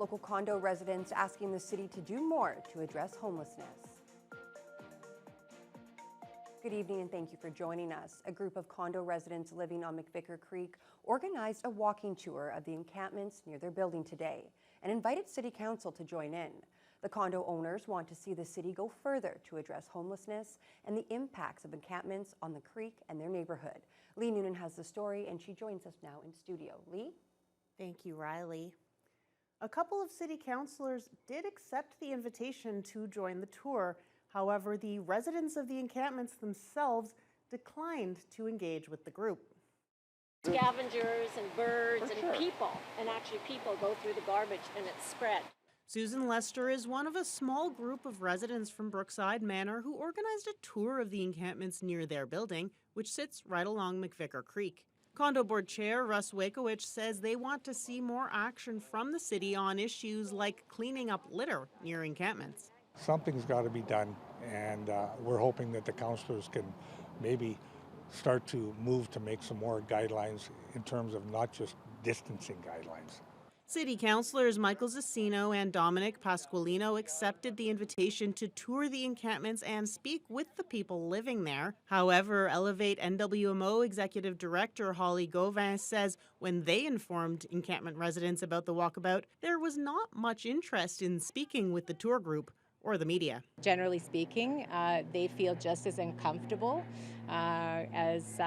Local condo residents asking the city to do more to address homelessness. Good evening and thank you for joining us. A group of condo residents living on McVicker Creek organized a walking tour of the encampments near their building today and invited City Council to join in. The condo owners want to see the city go further to address homelessness and the impacts of encampments on the creek and their neighborhood. Lee Noonan has the story and she joins us now in studio. Lee? Thank you, Riley. A couple of city councilors did accept the invitation to join the tour. However, the residents of the encampments themselves declined to engage with the group. Scavengers and birds and people, and actually people go through the garbage and it's spread. Susan Lester is one of a small group of residents from Brookside Manor who organized a tour of the encampments near their building, which sits right along McVicker Creek. Condo Board Chair Russ Wakowicz says they want to see more action from the city on issues like cleaning up litter near encampments. Something's got to be done, and we're hoping that the councillors can maybe start to move to make some more guidelines in terms of not just distancing guidelines. City councillors Michael Zassino and Dominic Pasqualino accepted the invitation to tour the encampments and speak with the people living there. However, Elevate NWMO Executive Director Holly Gauvin says when they informed encampment residents about the walkabout, there was not much interest in speaking with the tour group or the media. Generally speaking, they feel just as uncomfortable as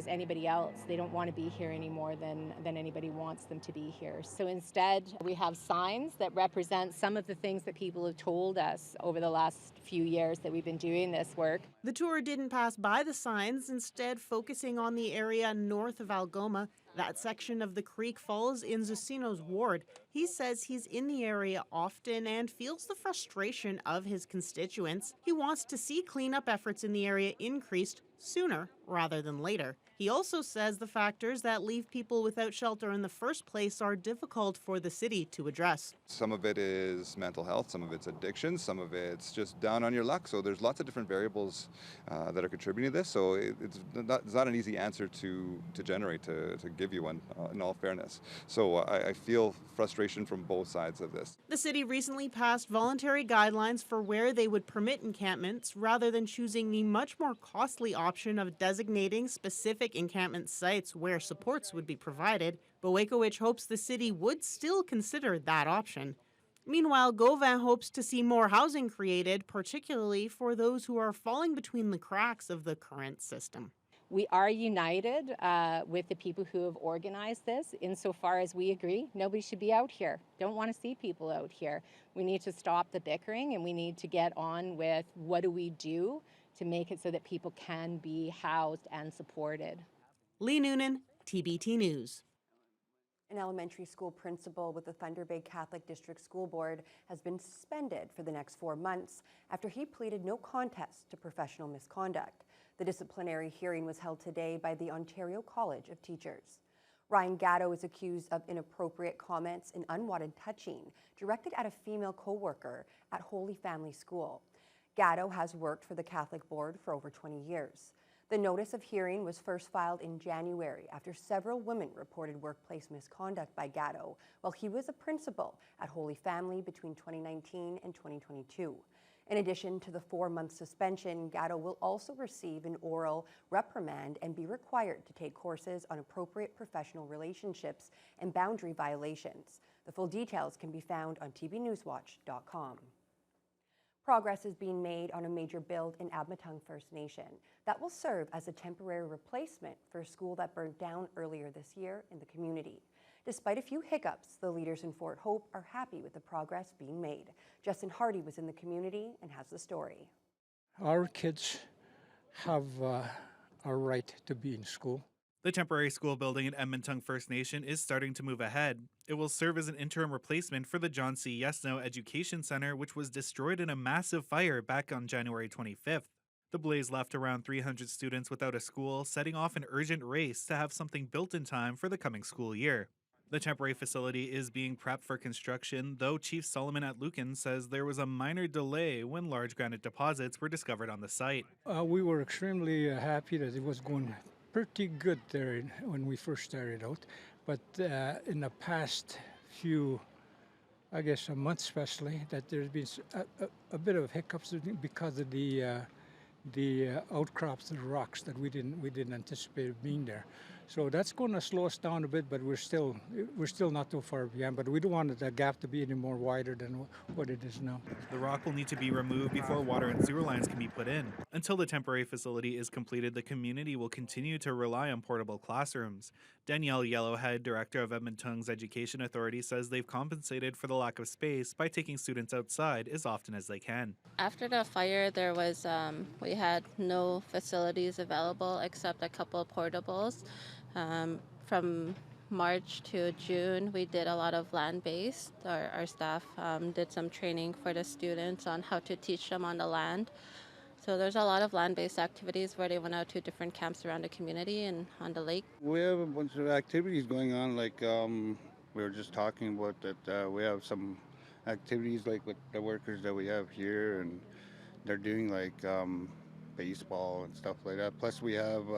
anybody else. They don't want to be here any more than anybody wants them to be here. So instead, we have signs that represent some of the things that people have told us over the last few years that we've been doing this work. The tour didn't pass by the signs, instead focusing on the area north of Algoma. That section of the creek falls in Zassino's ward. He says he's in the area often and feels the frustration of his constituents. He wants to see cleanup efforts in the area increased sooner rather than later. He also says the factors that leave people without shelter in the first place are difficult for the city to address. Some of it is mental health, some of it's addiction, some of it's just down on your luck. So there's lots of different variables that are contributing to this. So it's not an easy answer to generate, to give you one in all fairness. So I feel frustration from both sides of this. The city recently passed voluntary guidelines for where they would permit encampments rather than choosing the much more costly option of designating specific encampment sites where supports would be provided. But Wakowicz hopes the city would still consider that option. Meanwhile, Gauvin hopes to see more housing created, particularly for those who are falling between the cracks of the current system. We are united with the people who have organized this insofar as we agree nobody should be out here. Don't want to see people out here. We need to stop the bickering and we need to get on with what do we do to make it so that people can be housed and supported. Lee Noonan, TBT News. An elementary school principal with the Thunder Bay Catholic District School Board has been suspended for the next 4 months after he pleaded no contest to professional misconduct. The disciplinary hearing was held today by the Ontario College of Teachers. Ryan Gatto is accused of inappropriate comments and unwanted touching directed at a female co-worker at Holy Family School. Gatto has worked for the Catholic Board for over 20 years. The notice of hearing was first filed in January after several women reported workplace misconduct by Gatto while he was a principal at Holy Family between 2019 and 2022. In addition to the 4-month suspension, Gatto will also receive an oral reprimand and be required to take courses on appropriate professional relationships and boundary violations. The full details can be found on tbnewswatch.com. Progress is being made on a major build in Admatung First Nation that will serve as a temporary replacement for a school that burned down earlier this year in the community. Despite a few hiccups, the leaders in Fort Hope are happy with the progress being made. Justin Hardy was in the community and has the story. Our kids have a right to be in school. The temporary school building at Admatung First Nation is starting to move ahead. It will serve as an interim replacement for the John C. Yesno Education Center, which was destroyed in a massive fire back on January 25th. The blaze left around 300 students without a school, setting off an urgent race to have something built in time for the coming school year. The temporary facility is being prepped for construction, though Chief Solomon at Lucan says there was a minor delay when large granite deposits were discovered on the site. We were extremely happy that it was going pretty good there when we first started out, but in the past few I guess, a month especially, that there's been a bit of hiccups because of the outcrops of the rocks that we didn't anticipate being there. So that's going to slow us down a bit, but we're still not too far behind. But we don't want the gap to be any more wider than what it is now. The rock will need to be removed before water and sewer lines can be put in. Until the temporary facility is completed, the community will continue to rely on portable classrooms. Danielle Yellowhead, director of Edmontung's Education Authority, says they've compensated for the lack of space by taking students outside as often as they can. After the fire, there was we had no facilities available except a couple of portables. From March to June, we did a lot of land-based. Our staff did some training for the students on how to teach them on the land. So there's a lot of land-based activities where they went out to different camps around the community and on the lake. We have a bunch of activities going on, like we were just talking about that we have some activities like with the workers that we have here, and they're doing like baseball and stuff like that. Plus we have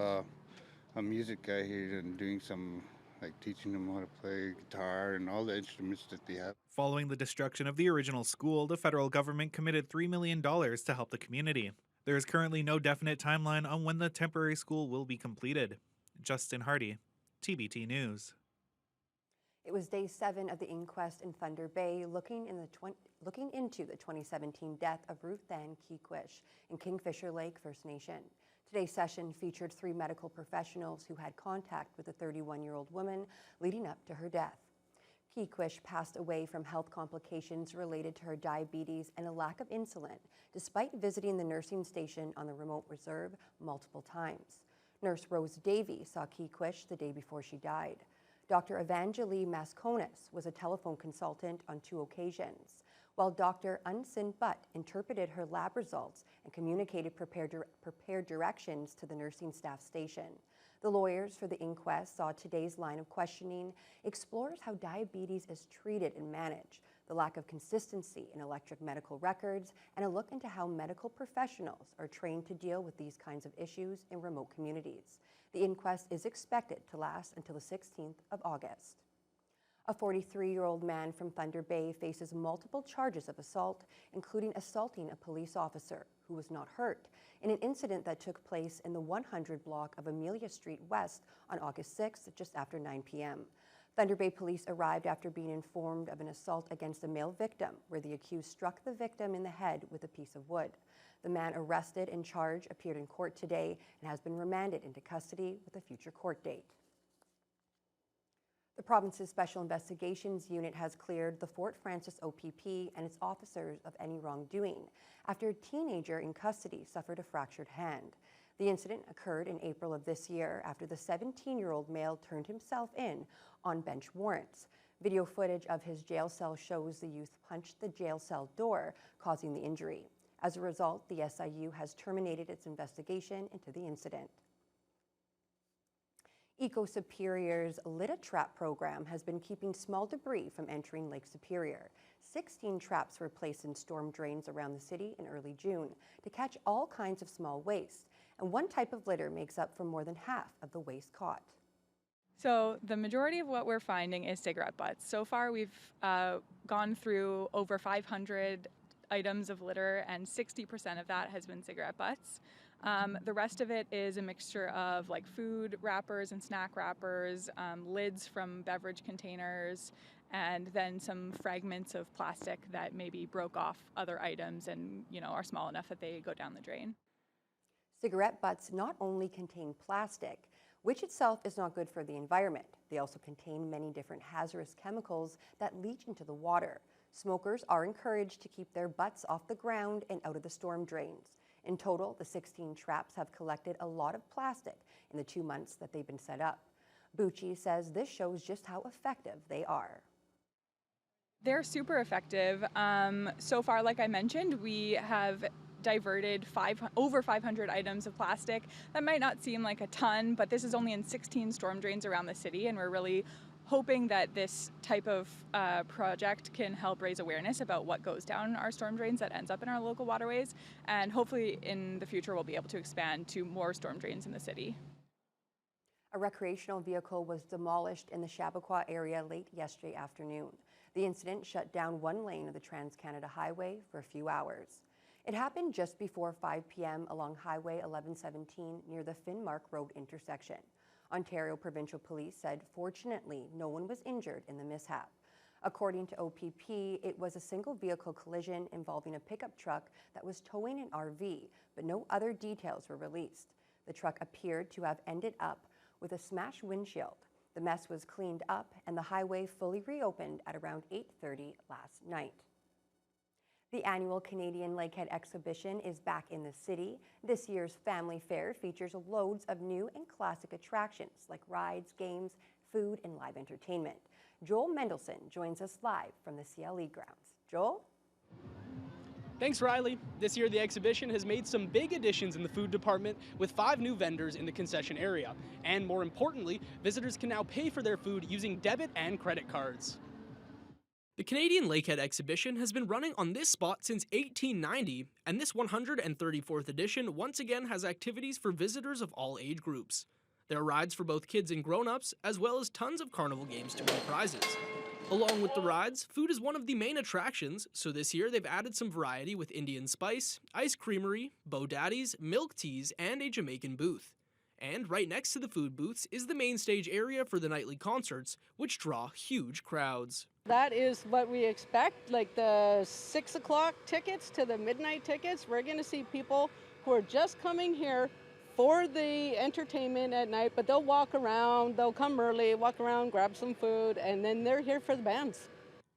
a music guy here and doing some, like teaching them how to play guitar and all the instruments that they have. Following the destruction of the original school, the federal government committed $3 million to help the community. There is currently no definite timeline on when the temporary school will be completed. Justin Hardy, TBT News. It was day 7 of the inquest in Thunder Bay looking into the 2017 death of Ruth Ann Keequish in Kingfisher Lake First Nation. Today's session featured 3 medical professionals who had contact with the 31-year-old woman leading up to her death. Keequish passed away from health complications related to her diabetes and a lack of insulin, despite visiting the nursing station on the remote reserve multiple times. Nurse Rose Davey saw Keequish the day before she died. Dr. Evangeline Masconis was a telephone consultant on 2 occasions, while Dr. Unsin Butt interpreted her lab results and communicated prepared directions to the nursing staff station. The lawyers for the inquest saw today's line of questioning explores how diabetes is treated and managed, the lack of consistency in electric medical records, and a look into how medical professionals are trained to deal with these kinds of issues in remote communities. The inquest is expected to last until the 16th of August. A 43-year-old man from Thunder Bay faces multiple charges of assault, including assaulting a police officer who was not hurt in an incident that took place in the 100 block of Amelia Street West on August 6th, just after 9 p.m. Thunder Bay police arrived after being informed of an assault against a male victim, where the accused struck the victim in the head with a piece of wood. The man arrested and charged appeared in court today and has been remanded into custody with a future court date. The province's Special Investigations Unit has cleared the Fort Frances OPP and its officers of any wrongdoing after a teenager in custody suffered a fractured hand. The incident occurred in April of this year after the 17-year-old male turned himself in on bench warrants. Video footage of his jail cell shows the youth punched the jail cell door, causing the injury. As a result, the SIU has terminated its investigation into the incident. Eco Superior's Litter Trap program has been keeping small debris from entering Lake Superior. 16 traps were placed in storm drains around the city in early June to catch all kinds of small waste, and one type of litter makes up for more than half of the waste caught. So the majority of what we're finding is cigarette butts. So far we've gone through over 500 items of litter, and 60% of that has been cigarette butts. The rest of it is a mixture of like food wrappers and snack wrappers, lids from beverage containers, and then some fragments of plastic that maybe broke off other items and, are small enough that they go down the drain. Cigarette butts not only contain plastic, which itself is not good for the environment. They also contain many different hazardous chemicals that leach into the water. Smokers are encouraged to keep their butts off the ground and out of the storm drains. In total, the 16 traps have collected a lot of plastic in the 2 months that they've been set up. Bucci says this shows just how effective they are. They're super effective. So far, like I mentioned, we have diverted over 500 items of plastic. That might not seem like a ton, but this is only in 16 storm drains around the city, and we're really hoping that this type of project can help raise awareness about what goes down our storm drains that ends up in our local waterways, and hopefully in the future we'll be able to expand to more storm drains in the city. A recreational vehicle was demolished in the Chappaqua area late yesterday afternoon. The incident shut down one lane of the Trans-Canada Highway for a few hours. It happened just before 5 p.m. along Highway 1117 near the Finnmark Road intersection. Ontario Provincial Police said fortunately no one was injured in the mishap. According to OPP, it was a single vehicle collision involving a pickup truck that was towing an RV, but no other details were released. The truck appeared to have ended up with a smashed windshield. The mess was cleaned up and the highway fully reopened at around 8:30 last night. The annual Canadian Lakehead exhibition is back in the city. This year's family fair features loads of new and classic attractions like rides, games, food, and live entertainment. Joel Mendelson joins us live from the CLE grounds. Joel? Thanks, Riley. This year, the exhibition has made some big additions in the food department with 5 new vendors in the concession area. And more importantly, visitors can now pay for their food using debit and credit cards. The Canadian Lakehead exhibition has been running on this spot since 1890, and this 134th edition once again has activities for visitors of all age groups. There are rides for both kids and grown-ups, as well as tons of carnival games to win prizes. Along with the rides, food is one of the main attractions, so this year they've added some variety with Indian spice, ice creamery, Bo Daddies, milk teas, and a Jamaican booth. And right next to the food booths is the main stage area for the nightly concerts, which draw huge crowds. That is what we expect, like the 6 o'clock tickets to the midnight tickets. We're going to see people who are just coming here for the entertainment at night, but they'll walk around, they'll come early, walk around, grab some food, and then they're here for the bands.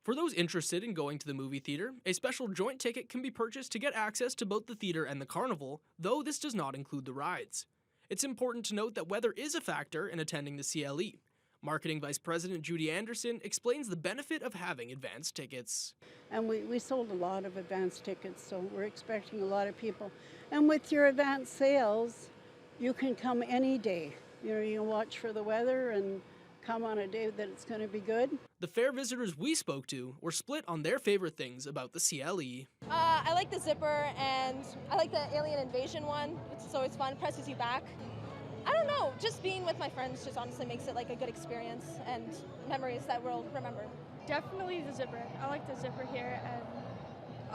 For those interested in going to the movie theater, a special joint ticket can be purchased to get access to both the theater and the carnival, though this does not include the rides. It's important to note that weather is a factor in attending the CLE. Marketing Vice President Judy Anderson explains the benefit of having advance tickets. And we sold a lot of advance tickets, so we're expecting a lot of people. And with your advance sales, you can come any day. You know, you can watch for the weather and come on a day that it's going to be good. The fair visitors we spoke to were split on their favorite things about the CLE. I like the zipper and I like the alien invasion one. It's always fun, presses you back. I don't know, just being with my friends just honestly makes it like a good experience and memories that we'll remember. Definitely the zipper. I like the zipper here, and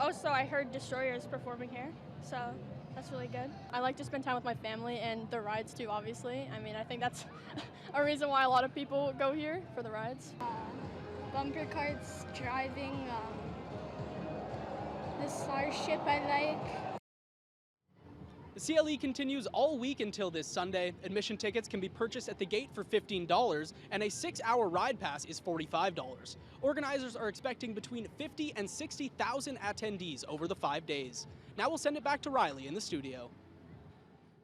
also I heard Destroyers performing here, so that's really good. I like to spend time with my family and the rides too, obviously. I mean, I think that's a reason why a lot of people go here, for the rides. Bumper carts, driving, the Starship I like. The CLE continues all week until this Sunday. Admission tickets can be purchased at the gate for $15, and a 6-hour ride pass is $45. Organizers are expecting between 50 and 60,000 attendees over the 5 days. Now we'll send it back to Riley in the studio.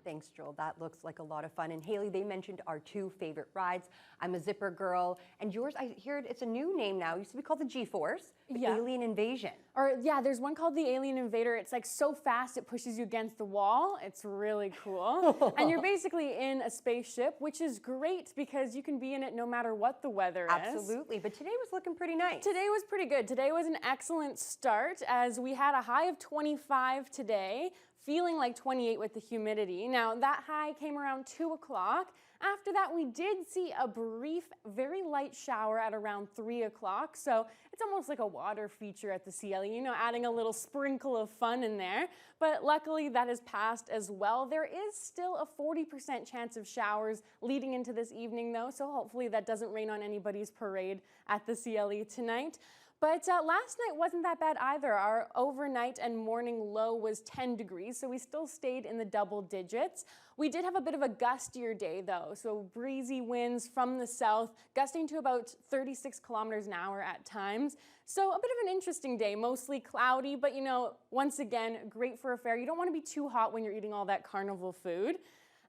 Thanks, Joel. That looks like a lot of fun. And Haley, they mentioned our 2 favorite rides. I'm a zipper girl. And yours, I heard it's a new name now. It used to be called the G-Force, the Alien Invasion. Or yeah, there's one called the Alien Invader. It's like so fast it pushes you against the wall. It's really cool. And you're basically in a spaceship, which is great because you can be in it no matter what the weather is. Absolutely. But today was looking pretty nice. Today was pretty good. Today was an excellent start as we had a high of 25 today. Feeling like 28 with the humidity. Now that high came around 2 o'clock. After that, we did see a brief, very light shower at around 3 o'clock. So it's almost like a water feature at the CLE, you know, adding a little sprinkle of fun in there. But luckily that has passed as well. There is still a 40% chance of showers leading into this evening though. So hopefully that doesn't rain on anybody's parade at the CLE tonight. But last night wasn't that bad either. Our overnight and morning low was 10 degrees, so we still stayed in the double digits. We did have a bit of a gustier day though, so breezy winds from the south, gusting to about 36 kilometers an hour at times. So a bit of an interesting day, mostly cloudy, but you know, once again, great for a fair. You don't want to be too hot when you're eating all that carnival food.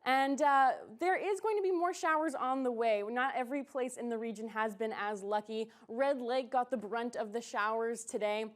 And there is going to be more showers on the way. Not every place in the region has been as lucky. Red Lake got the brunt of the showers today.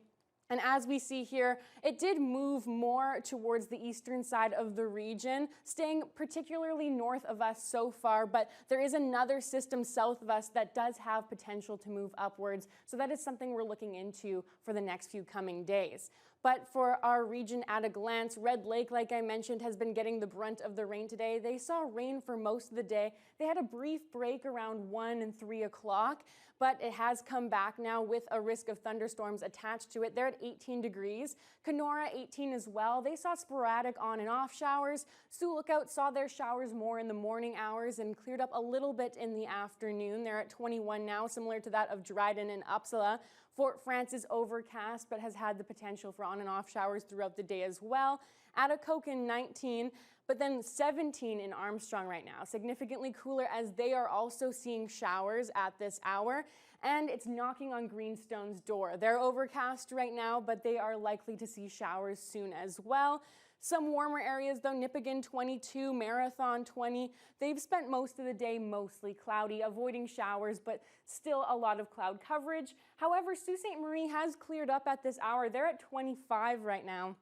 And as we see here, it did move more towards the eastern side of the region, staying particularly north of us so far, but there is another system south of us that does have potential to move upwards. So that is something we're looking into for the next few coming days. But for our region at a glance, Red Lake, like I mentioned, has been getting the brunt of the rain today. They saw rain for most of the day. They had a brief break around 1 and 3 o'clock, but it has come back now with a risk of thunderstorms attached to it. They're at 18 degrees. Kenora, 18 as well. They saw sporadic on and off showers. Sioux Lookout saw their showers more in the morning hours and cleared up a little bit in the afternoon. They're at 21 now, similar to that of Dryden and Uppsala. Fort Frances overcast, but has had the potential for on and off showers throughout the day as well. Atikokan 19, but then 17 in Armstrong right now. Significantly cooler as they are also seeing showers at this hour, and it's knocking on Greenstone's door. They're overcast right now, but they are likely to see showers soon as well. Some warmer areas though, Nipigon 22, Marathon 20. They've spent most of the day mostly cloudy, avoiding showers, but still a lot of cloud coverage. However, Sault Ste. Marie has cleared up at this hour. They're at 25 right now.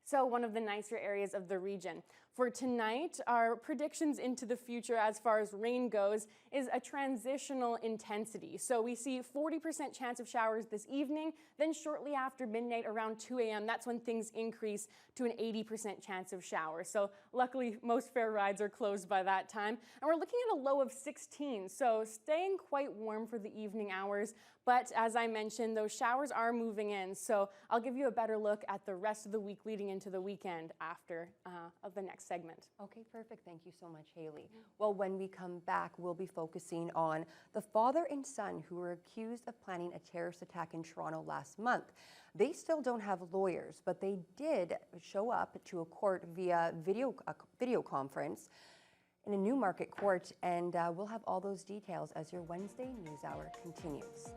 So one of the nicer areas of the region. For tonight, our predictions into the future as far as rain goes is a transitional intensity. So we see 40% chance of showers this evening, then shortly after midnight around 2 a.m., that's when things increase to an 80% chance of showers. So luckily, most fair rides are closed by that time. And we're looking at a low of 16, so staying quite warm for the evening hours. But as I mentioned, those showers are moving in. So I'll give you a better look at the rest of the week leading into the weekend after of the next segment. Okay, perfect. Thank you so much, Haley. Well, when we come back, we'll be focusing on the father and son who were accused of planning a terrorist attack in Toronto last month. They still don't have lawyers, but they did show up to a court via video conference in a Newmarket court, and we'll have all those details as your Wednesday News Hour continues.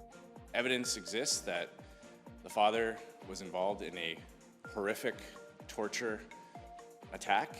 Evidence exists that the father was involved in a horrific torture attack